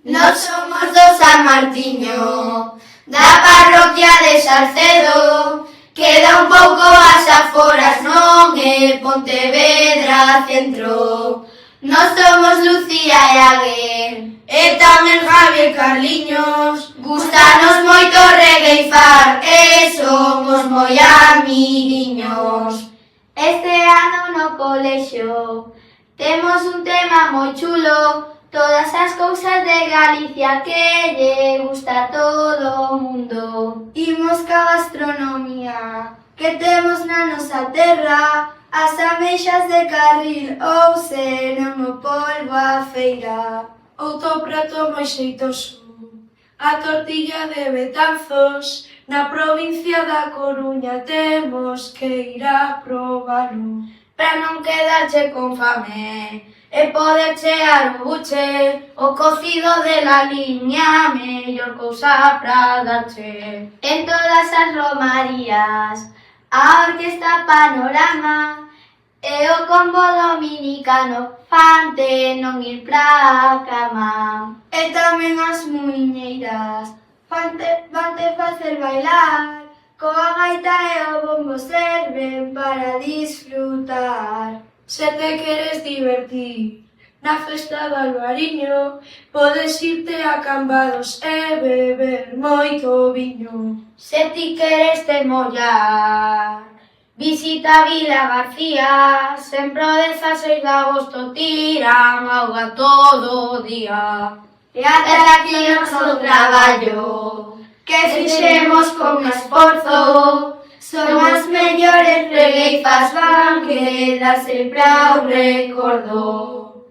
Nós somos do San Martiño, da parroquia de Salcedo, queda un pouco ás aforas, non é Pontevedra centro. Nós somos Lucía e Aguer, e tamén Javier Carliños. Gustanos moito regueifar e somos moi amiguiños. Este ano no colexio temos un tema moi chulo, todas as cousas de Galicia que lle gusta a todo o mundo. Imos ca gastronomía que temos na nosa terra, as ameixas de Carril ou senón o polvo a feira. Outro prato moi xeitoso, a tortilla de Betanzos, na provincia da Coruña temos que ir a probalo. Pra non quedarche con fame e poder chear o buche, o cocido de la liña, mellor cousa pra darche. En todas as romarías, a orquesta Panorama e o combo dominicano fante non ir pra cama. E tamén as muiñeiras fante facer bailar, coa gaita e o bombo serven para disfrutar. Se te queres divertir na festa do Albariño, podes irte a Cambados e beber moito viño. Se ti queres te mollar, visita Vila García, sempre o 16 de agosto tiran auga todo o día. E ata aquí o noso traballo, que fixemos con esforzo, son as mellores regueifas, van quedar sempre ao recordo.